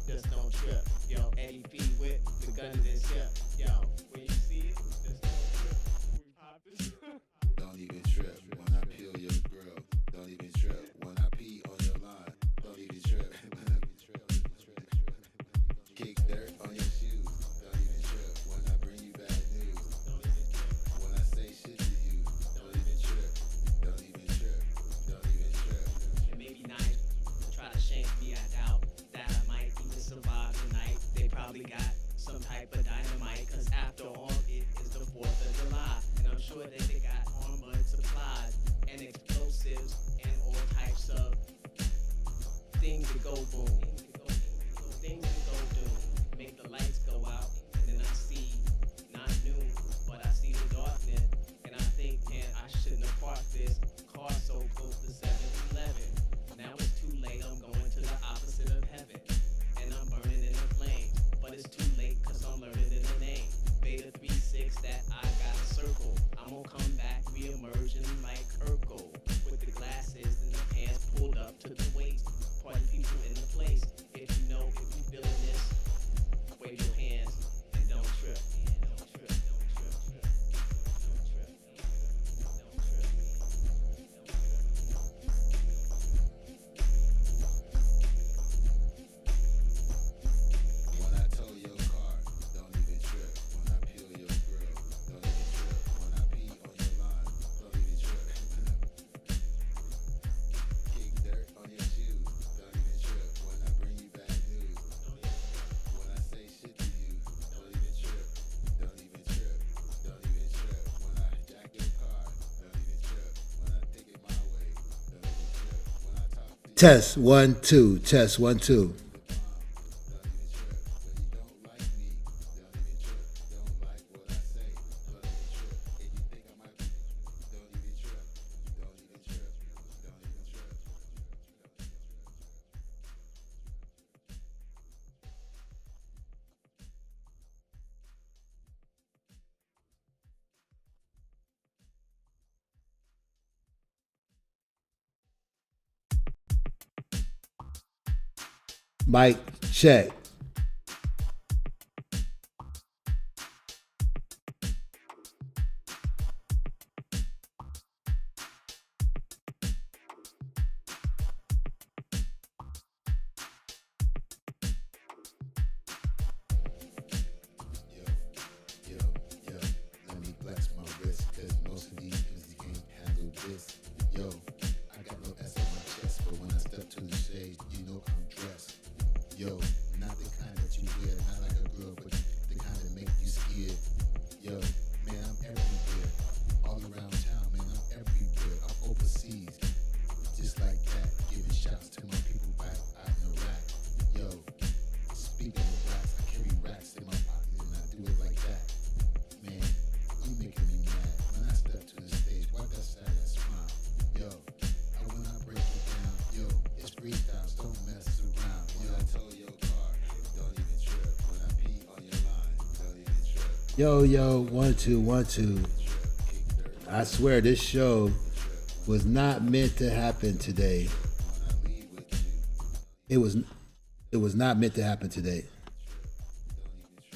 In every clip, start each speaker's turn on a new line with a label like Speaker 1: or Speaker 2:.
Speaker 1: just don't trip. Yo, Eddie B with the gun in his hip. Yo, when you see it, just don't trip. We pop this.
Speaker 2: Don't even trip when I peel your grill. Don't even trip when I pee on your line. Don't even trip when I kick dirt on your shoes. Don't even trip when I bring you bad news.
Speaker 1: Don't even trip.
Speaker 2: When I say shit to you. Don't even trip. Don't even trip. Don't even trip.
Speaker 1: It may be nice to try to shank me. I doubt that I might even survive the night. They probably got some type of dynamite, cause after all, it is the 4th of July. And I'm sure that they got armored supplies and explosives and all types of things that go boom. Things that go doom. Make the lights go out, and then I see not noon, but I see the darkness. And I think, man, I shouldn't have parked this car so close to 7-Eleven. Now it's too late, I'm going to the opposite of heaven. And I'm burning in the flames. But it's too late, cause I'm learning in the name. Beta 3-6 that I got a circle. I'm gonna come back, re-emerging like Urkel. With the glasses and the pants pulled up to the waist. Party people in the place. If you know, if you feeling this, wave your hands and don't trip. Don't trip, don't trip, don't trip, don't trip, don't
Speaker 2: When I tow your car, don't even trip. When I peel your grill, don't even trip. When I pee on your line, don't even trip. Kick dirt on your shoes, don't even trip. When I bring you bad news, when I say shit to you, don't even trip. Don't even trip. Don't even trip. When I jack your car, don't even trip. When I take it my way, don't even trip. When I talk to you,
Speaker 3: Test 1 2. Test 1 2.
Speaker 2: don't even trip. When you don't like me, don't even trip. Don't like what I say, don't even trip. If you think I might be, don't even trip. Don't even trip. Don't even trip.
Speaker 3: Mic check.
Speaker 2: Yo, yo, yo, let me flex my wrist, cause most of these niggas can't handle this. Yo, I got no S on my chest, but when I step to the stage, you know I'm dressed. Yo, not the kind that you wear, not like a girl, but the kind that make you scared. Yo, man, I'm everywhere, all around town, man, I'm everywhere, I'm overseas, just like that, giving shots to my people back out in Iraq. Yo, speaking of racks, I carry racks in my pocket and I do it like that. Man, you making me mad. When I step to the stage, wipe that sad ass smile. Yo, when I break it down, yo, it's freestyles, don't mess around. When I tow your car, don't even trip. When I pee on your line, don't even trip.
Speaker 3: Yo, yo, 1 2 1 2. I swear this show was not meant to happen today.
Speaker 2: When I leave with you,
Speaker 3: It was not meant to happen today.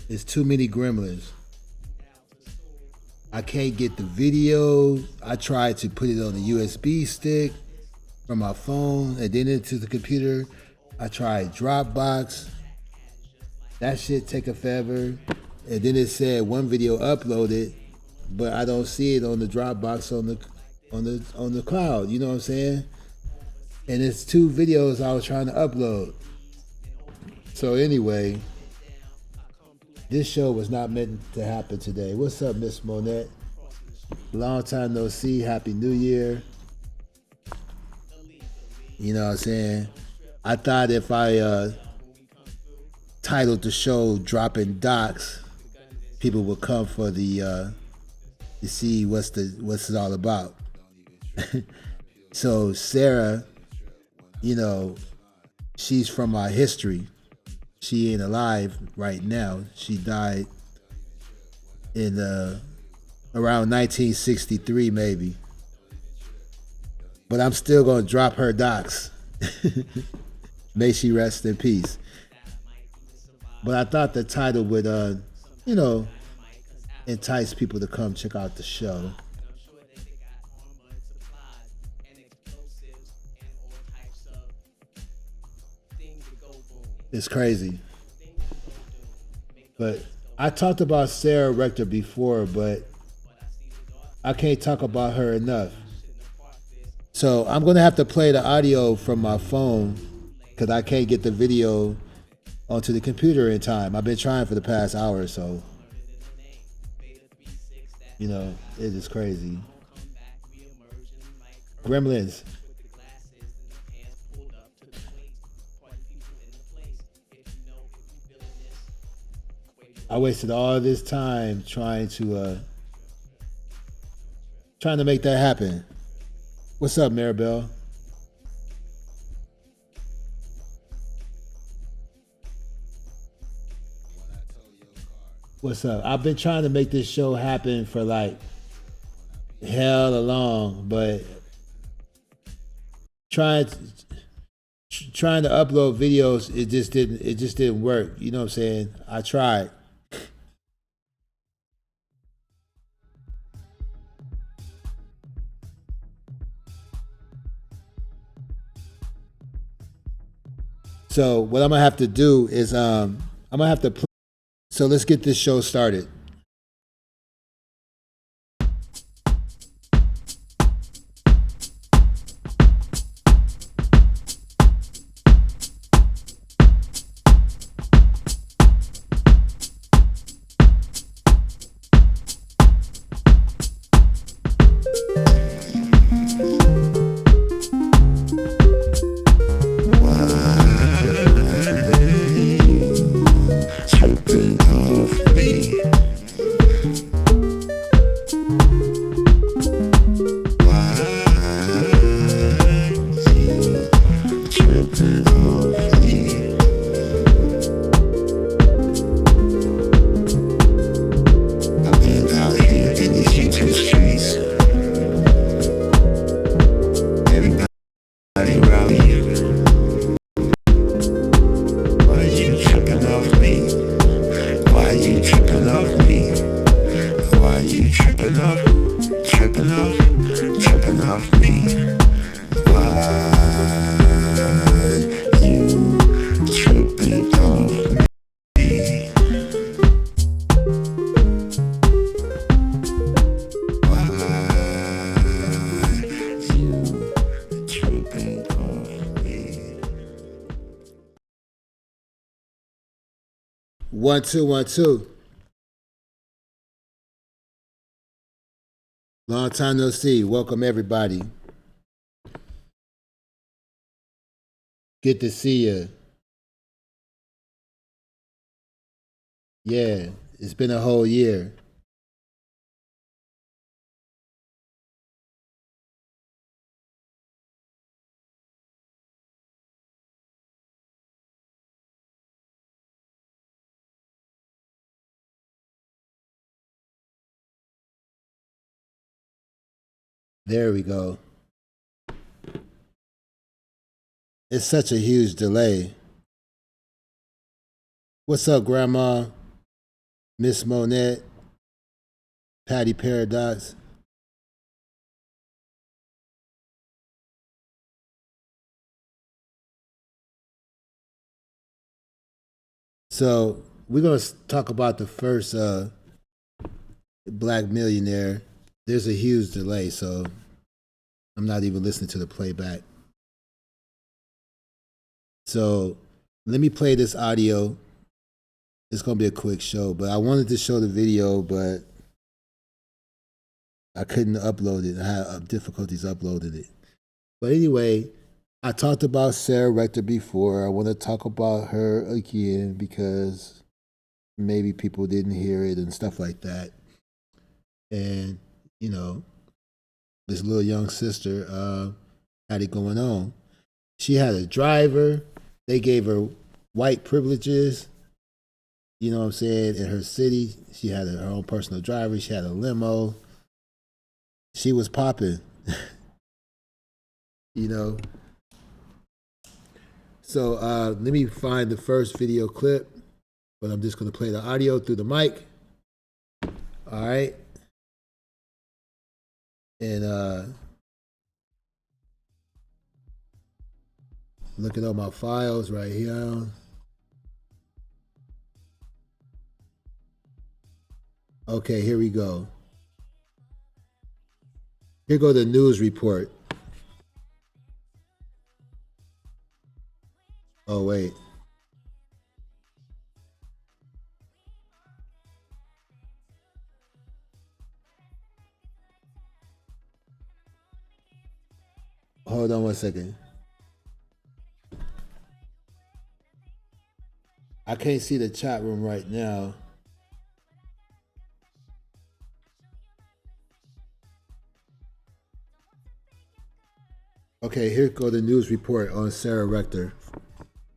Speaker 3: It's too many gremlins. I can't get the video. I tried to put it on a USB stick from my phone and then into the computer. I tried Dropbox. That shit take a forever. And then it said one video uploaded, but I don't see it on the Dropbox on the cloud. You know what I'm saying? And it's 2 videos I was trying to upload. So anyway, this show was not meant to happen today. What's up, Miss Monette? Long time no see. Happy New Year. You know what I'm saying? I thought if I titled the show "Dropping Docs," people would come for the to see what's it all about. So Sarah, you know, she's from our history. She ain't alive right now. She died in around 1963 maybe. But I'm still gonna drop her docs. May she rest in peace. but I thought the title would, you know, entice people to come check out the show. It's crazy. But I talked about Sarah Rector before, but I can't talk about her enough. So I'm gonna have to play the audio from my phone because I can't get the video onto the computer in time. I've been trying for the past hour or so. You know, it is crazy. Gremlins. I wasted all this time trying to make that happen. What's up, Maribel? What's up? I've been trying to make this show happen for like hell long, but trying to upload videos, it just didn't work. You know what I'm saying? I tried. So what I'm gonna have to do is I'm gonna have to play. So let's get this show started. One, two, 1, 2. Long time no see. Welcome everybody. Good to see you. Yeah, it's been a whole year. There we go. It's such a huge delay. What's up, Grandma? Miss Monette? Patty Paradox? So we're gonna talk about the first black millionaire. There's a huge delay, so I'm not even listening to the playback. So let me play this audio. It's gonna be a quick show, but I wanted to show the video, but I couldn't upload it. I had difficulties uploading it. But anyway, I talked about Sarah Rector before. I want to talk about her again because maybe people didn't hear it and stuff like that. And, you know, this little young sister had it going on. She had a driver. They gave her white privileges, you know what I'm saying, in her city. She had her own personal driver. She had a limo. She was popping, you know. So let me find the first video clip. but I'm just going to play the audio through the mic. All right. And look at all my files right here. Okay, here we go. Here go the news report. Oh, wait. Hold on one second. I can't see the chat room right now. Okay, here go the news report on Sarah Rector.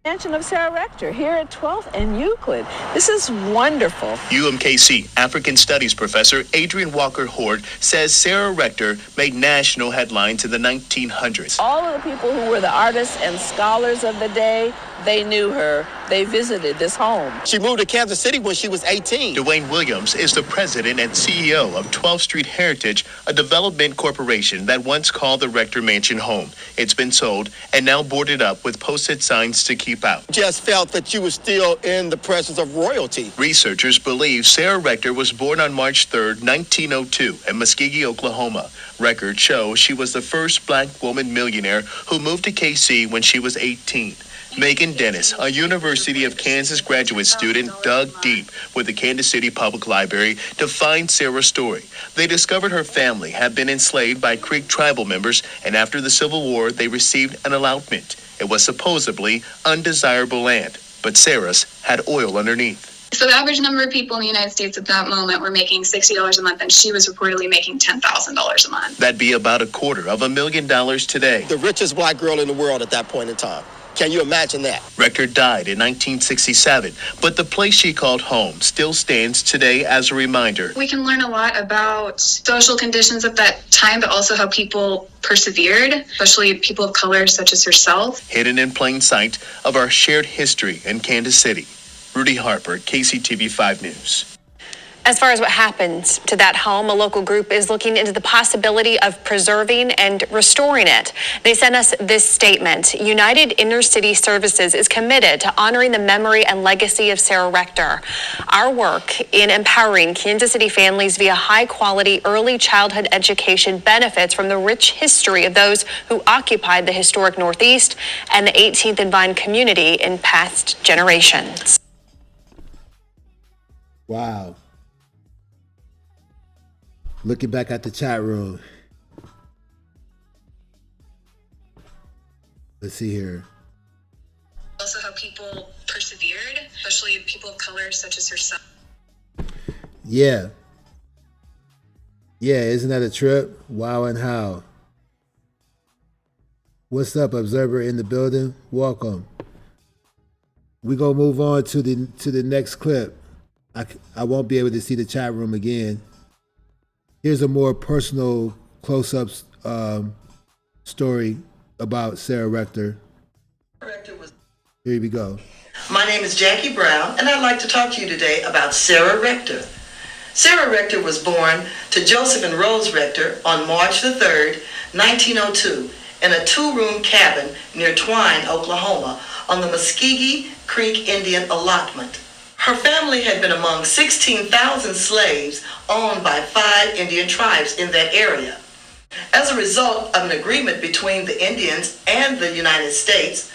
Speaker 4: Mansion of Sarah Rector here at 12th and Euclid. This is wonderful.
Speaker 5: UMKC African Studies professor Adrian Walker Horde says Sarah Rector made national headlines in the 1900s.
Speaker 4: All of the people who were the artists and scholars of the day, they knew her. They visited this home.
Speaker 6: She moved to Kansas City when she was 18.
Speaker 5: Dwayne Williams is the president and CEO of 12th Street Heritage, a development corporation that once called the Rector Mansion home. It's been sold and now boarded up with posted signs to keep out.
Speaker 6: Just felt that you were still in the presence of royalty.
Speaker 5: Researchers believe Sarah Rector was born on March 3rd, 1902 in Muskogee, Oklahoma. Records show she was the first black woman millionaire who moved to KC when she was 18. Megan Dennis, a University of Kansas graduate student, dug deep with the Kansas City Public Library to find Sarah's story. They discovered her family had been enslaved by Creek tribal members, and after the Civil War, they received an allotment. It was supposedly undesirable land, but Sarah's had oil underneath.
Speaker 7: So the average number of people in the United States at that moment were making $60 a month, and she was reportedly making $10,000 a month.
Speaker 5: That'd be about $250,000 today.
Speaker 6: The richest black girl in the world at that point in time. Can you imagine that?
Speaker 5: Rector died in 1967, but the place she called home still stands today as a reminder.
Speaker 7: We can learn a lot about social conditions at that time, but also how people persevered, especially people of color such as herself.
Speaker 5: Hidden in plain sight of our shared history in Kansas City. Rudy Harper, KCTV 5 News.
Speaker 8: As far as what happened to that home, a local group is looking into the possibility of preserving and restoring it. They sent us this statement. United Inner City Services is committed to honoring the memory and legacy of Sarah Rector. Our work in empowering Kansas City families via high-quality early childhood education benefits from the rich history of those who occupied the historic Northeast and the 18th and Vine community in past generations.
Speaker 3: Wow. Looking back at the chat room. Let's see here.
Speaker 7: Also how people persevered, especially people of color such as herself.
Speaker 3: Yeah. Yeah, isn't that a trip? Wow and how. What's up, observer in the building? Welcome. We gonna move on to the next clip. I won't be able to see the chat room again. Here's a more personal close-up story about Sarah Rector. Here we go.
Speaker 9: My name is Jackie Brown, and I'd like to talk to you today about Sarah Rector. Sarah Rector was born to Joseph and Rose Rector on March the 3rd, 1902, in a two-room cabin near Twine, Oklahoma, on the Muskogee Creek Indian allotment. Her family had been among 16,000 slaves owned by 5 Indian tribes in that area. As a result of an agreement between the Indians and the United States,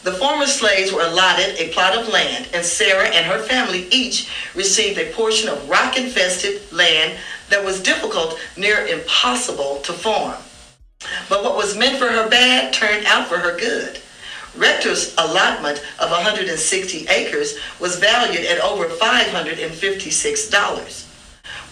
Speaker 9: the former slaves were allotted a plot of land, and Sarah and her family each received a portion of rock-infested land that was difficult, near impossible to farm. But what was meant for her bad turned out for her good. Rector's allotment of 160 acres was valued at over $556.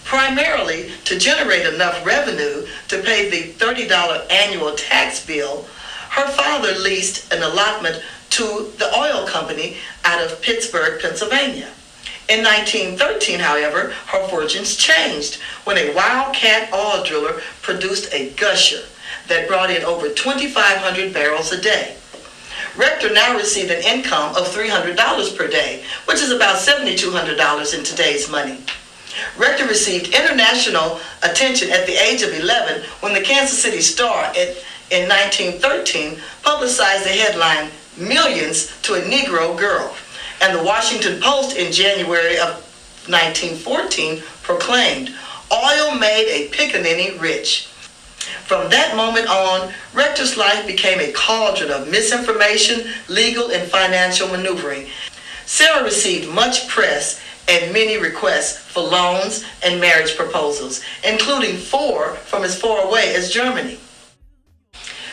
Speaker 9: Primarily to generate enough revenue to pay the $30 annual tax bill, her father leased an allotment to the oil company out of Pittsburgh, Pennsylvania. In 1913, however, her fortunes changed when a wildcat oil driller produced a gusher that brought in over 2,500 barrels a day. Rector now received an income of $300 per day, which is about $7,200 in today's money. Rector received international attention at the age of 11 when the Kansas City Star in 1913 publicized the headline, "Millions to a Negro Girl," and the Washington Post in January of 1914 proclaimed, "Oil made a pickaninny rich." From that moment on, Rector's life became a cauldron of misinformation, legal, and financial maneuvering. Sarah received much press and many requests for loans and marriage proposals, including 4 from as far away as Germany.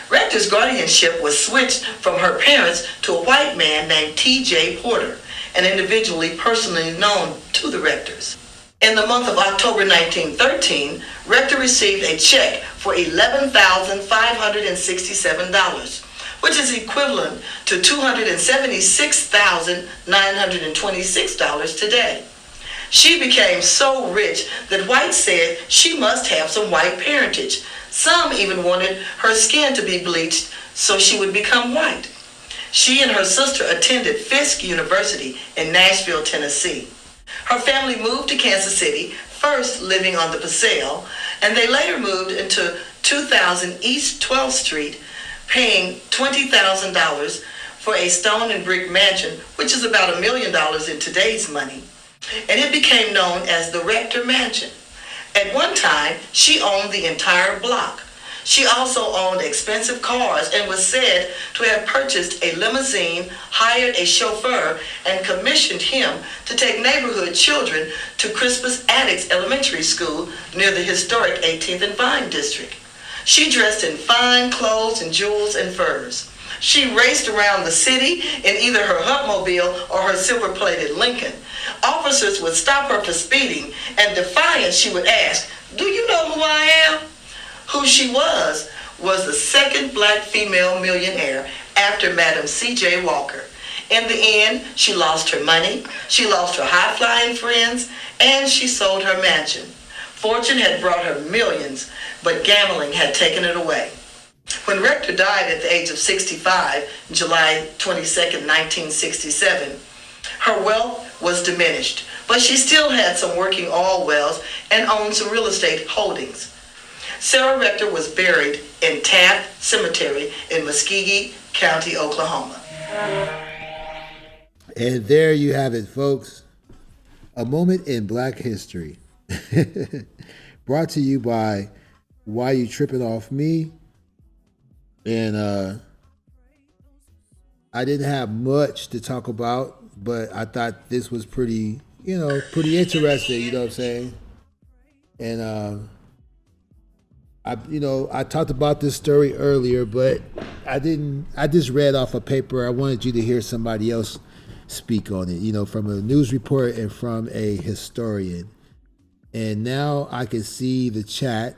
Speaker 9: Rector's guardianship was switched from her parents to a white man named T.J. Porter, an individual personally known to the Rectors. In the month of October 1913, Rector received a check for $11,567, which is equivalent to $276,926 today. She became so rich that whites said she must have some white parentage. Some even wanted her skin to be bleached so she would become white. She and her sister attended Fisk University in Nashville, Tennessee. Her family moved to Kansas City, first living on the Paseo, and they later moved into 2000 East 12th Street, paying $20,000 for a stone and brick mansion, which is about $1 million in today's money. And it became known as the Rector Mansion. At one time, she owned the entire block. She also owned expensive cars and was said to have purchased a limousine, hired a chauffeur, and commissioned him to take neighborhood children to Crispus Attucks Elementary School near the historic 18th and Vine District. She dressed in fine clothes and jewels and furs. She raced around the city in either her Huntmobile or her silver-plated Lincoln. Officers would stop her for speeding, and defiant she would ask, "Do you know who I am?" Who she was the second black female millionaire after Madam C.J. Walker. In the end, she lost her money, she lost her high-flying friends, and she sold her mansion. Fortune had brought her millions, but gambling had taken it away. When Rector died at the age of 65, July 22nd, 1967, her wealth was diminished, but she still had some working oil wells and owned some real estate holdings. Sarah Rector was buried in Taft Cemetery in Muskogee County, Oklahoma.
Speaker 3: And there you have it, folks. A moment in Black history. Brought to you by Why You Tripping Off Me. And I didn't have much to talk about, but I thought this was pretty interesting, you know what I'm saying? And I talked about this story earlier, but I just read off a paper. I wanted you to hear somebody else speak on it, from a news report and from a historian. And now I can see the chat.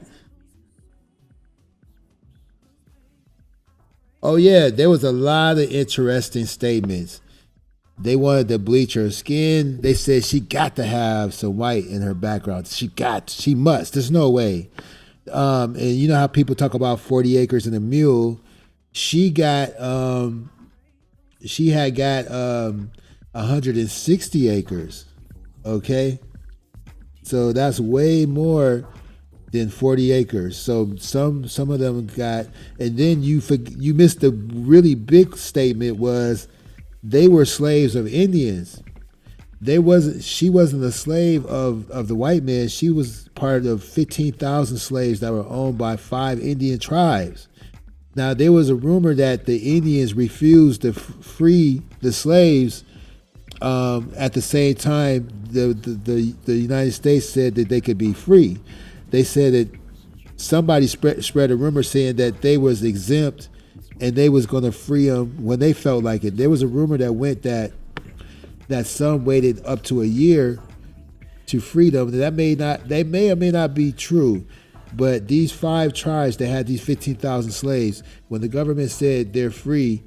Speaker 3: Oh yeah, there was a lot of interesting statements. They wanted to bleach her skin. They said she got to have some white in her background. She must. There's no way. And you know how people talk about 40 acres and a mule. She had got 160 acres. Okay. So that's way more than 40 acres. So some of them got, and then you missed the really big statement was they were slaves of Indians. She wasn't a slave of the white man. She was part of 15,000 slaves that were owned by 5 Indian tribes. Now there was a rumor that the Indians refused to free the slaves. At the same time, the United States said that they could be free. They said that somebody spread a rumor saying that they was exempt and they was going to free them when they felt like it. There was a rumor that went that some waited up to a year to free them. They may or may not be true, but these 5 tribes that had these 15,000 slaves, when the government said they're free,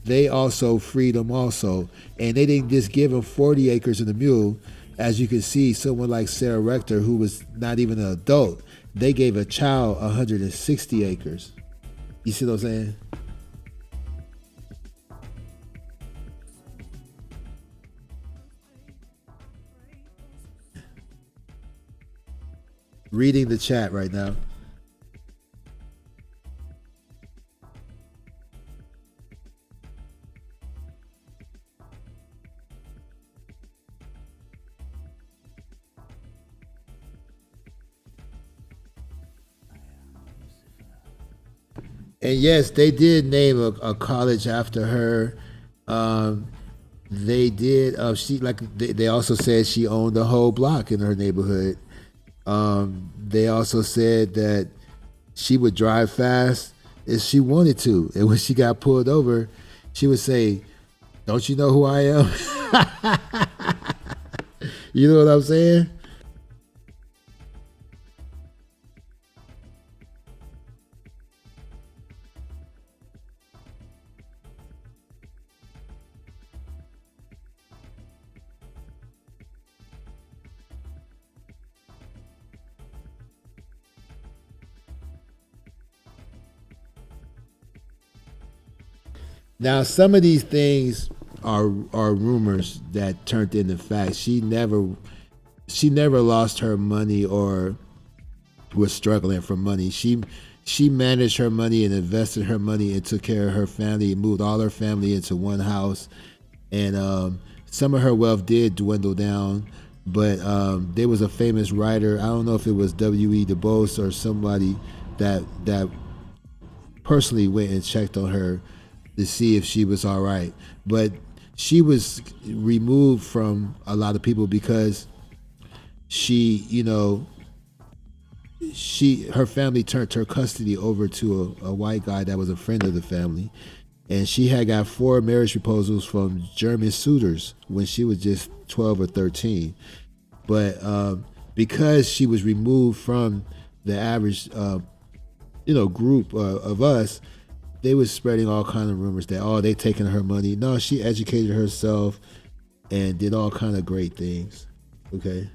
Speaker 3: they also freed them also. And they didn't just give them 40 acres and a mule. As you can see, someone like Sarah Rector, who was not even an adult, they gave a child 160 acres. You see what I'm saying? reading the chat right now. And yes, they did name a college after her. They did. She like they also said she owned the whole block in her neighborhood. They also said that she would drive fast if she wanted to, and when she got pulled over, she would say, "Don't you know who I am?" You know what I'm saying? Now, some of these things are rumors that turned into facts. She never lost her money or was struggling for money. She managed her money and invested her money and took care of her family and moved all her family into one house. And some of her wealth did dwindle down, but there was a famous writer. I don't know if it was W.E. Du Bois or somebody that personally went and checked on her to see if she was all right. But she was removed from a lot of people because her family turned her custody over to a white guy that was a friend of the family. And she had got 4 marriage proposals from German suitors when she was just 12 or 13. But because she was removed from the average group of us, they was spreading all kind of rumors that, they taking her money. No, she educated herself and did all kind of great things. Okay.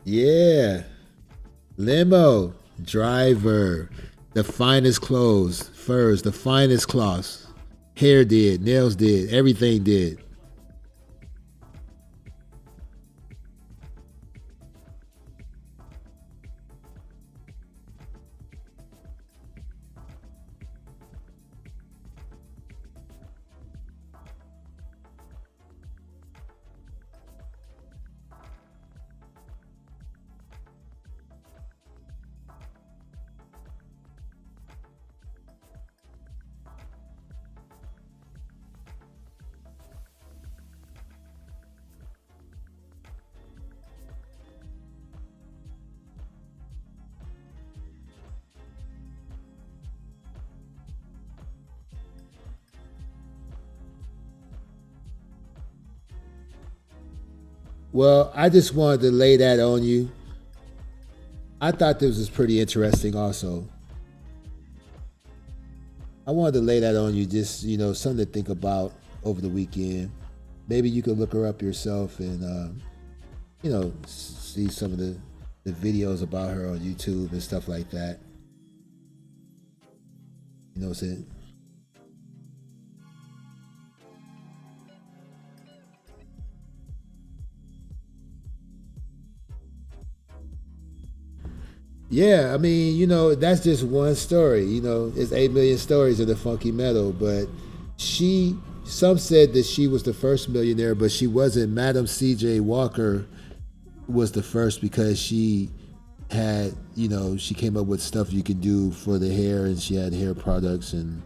Speaker 3: Yeah. Limo driver, the finest clothes, furs, the finest cloths, hair did, nails did, everything did. Well, I just wanted to lay that on you. I thought this was pretty interesting also. I wanted to lay that on you, just, something to think about over the weekend. Maybe you could look her up yourself and, see some of the videos about her on YouTube and stuff like that. You know what I'm saying? Yeah, I mean, that's just one story. It's 8 million stories of the funky metal, but some said that she was the first millionaire, but she wasn't. Madam C.J. Walker was the first because she had, she came up with stuff you can do for the hair, and she had hair products, and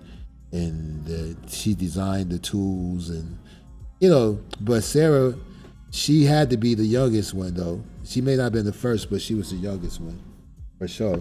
Speaker 3: she designed the tools, and but Sarah, she had to be the youngest one though. She may not have been the first, but she was the youngest one. For sure.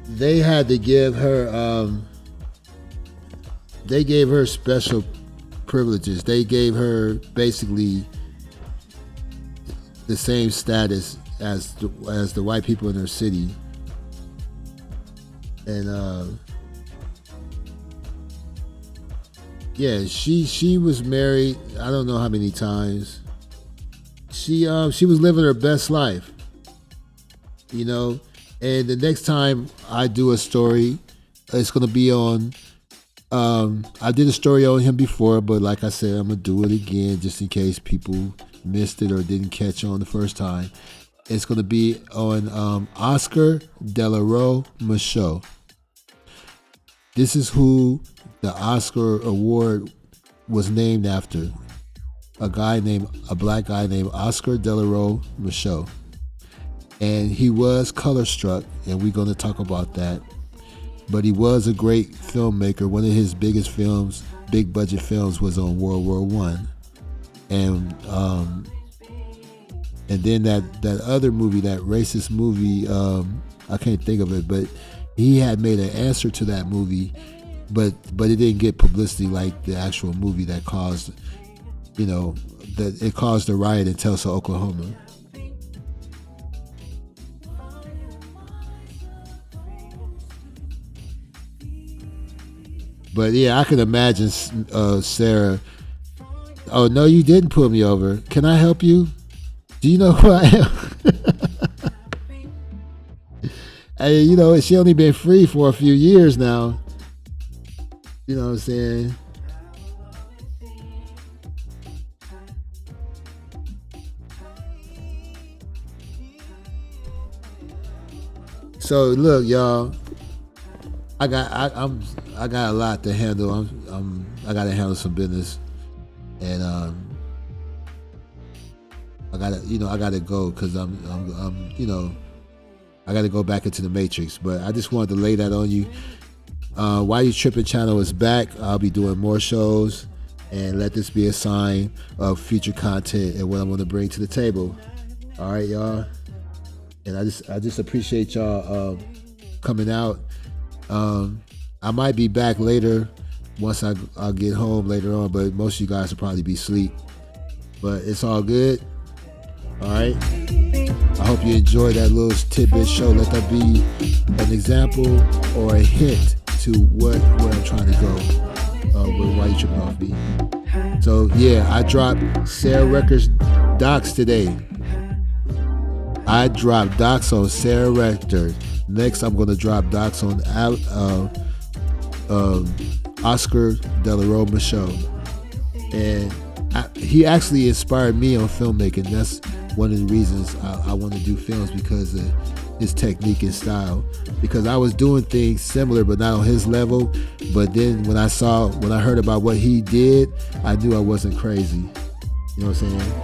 Speaker 3: they had to give her they gave her special privileges. They gave her basically the same status as the white people in her city. And yeah, she was married, I don't know how many times. She was living her best life, you know. And the next time I do a story, it's gonna be on. I did a story on him before, but like I said, I'm gonna do it again just in case people missed it or didn't catch on the first time. It's gonna be on Oscar De La Rue Michaud. This is who the Oscar award was named after. A black guy named Oscar De La Rue Michaud. And he was color struck, and we're going to talk about that. But he was a great filmmaker. One of his biggest films, big budget films, was on World War I. And then that other movie, that racist movie, I can't think of it, but he had made an answer to that movie, but it didn't get publicity like the actual movie that caused, that it caused a riot in Tulsa, Oklahoma. But yeah, I can imagine Sarah. Oh no, you didn't pull me over. Can I help you? Do you know who I am? Hey, she only been free for a few years now. You know what I'm saying? So look, y'all. I got a lot to handle. I got to handle some business, and I gotta go because I gotta go back into the matrix. But I just wanted to lay that on you. Why You Trippin' channel is back. I'll be doing more shows, and let this be a sign of future content and what I'm going to bring to the table. All right, y'all. And I just appreciate y'all coming out. I might be back later once I'll get home later on, but most of you guys will probably be asleep. But it's all good. All right. I hope you enjoyed that little tidbit show. Let that be an example or a hint to where I'm trying to go with Why You Trippin' Off Beat. So yeah, I dropped Sarah Rector's docs today. I dropped docs on Sarah Rector. Next, I'm going to drop docs on Oscar De La Rue Michaud. And he actually inspired me on filmmaking. That's one of the reasons I want to do films, because of his technique and style. Because I was doing things similar, but not on his level. But then when I heard about what he did, I knew I wasn't crazy. You know what I'm saying?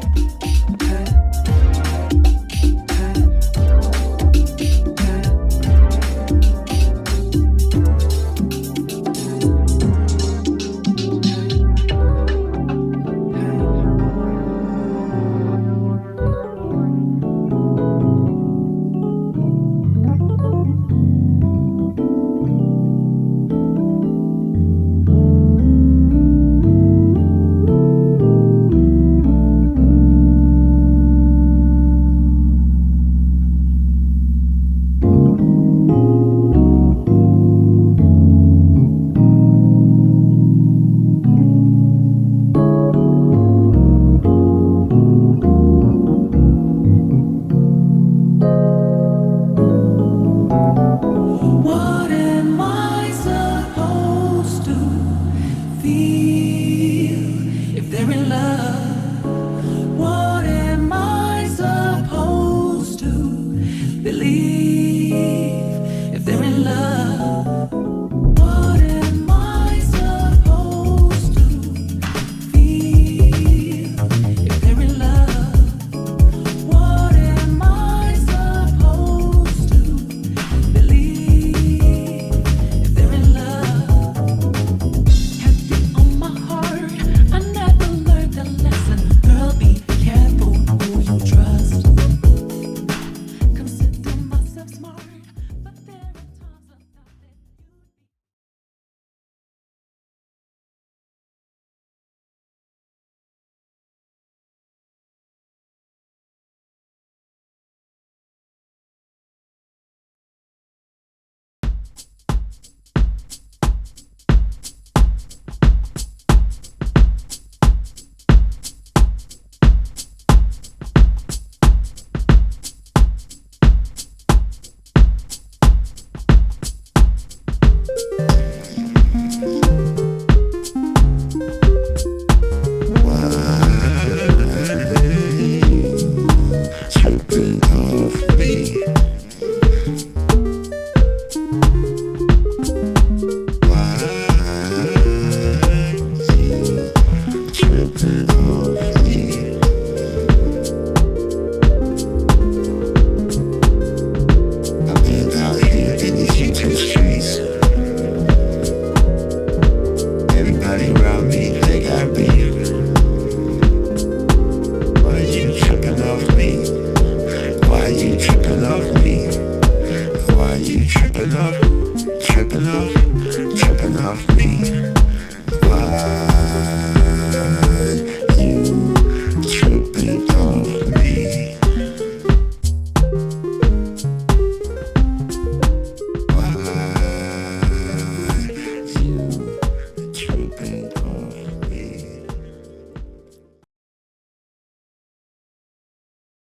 Speaker 2: tripping off me? Why you tripping off me? I've been out here in these YouTube streets. Everybody around me, they got beef. Why you tripping off me? Why you tripping off me? Why you tripping off me? Why?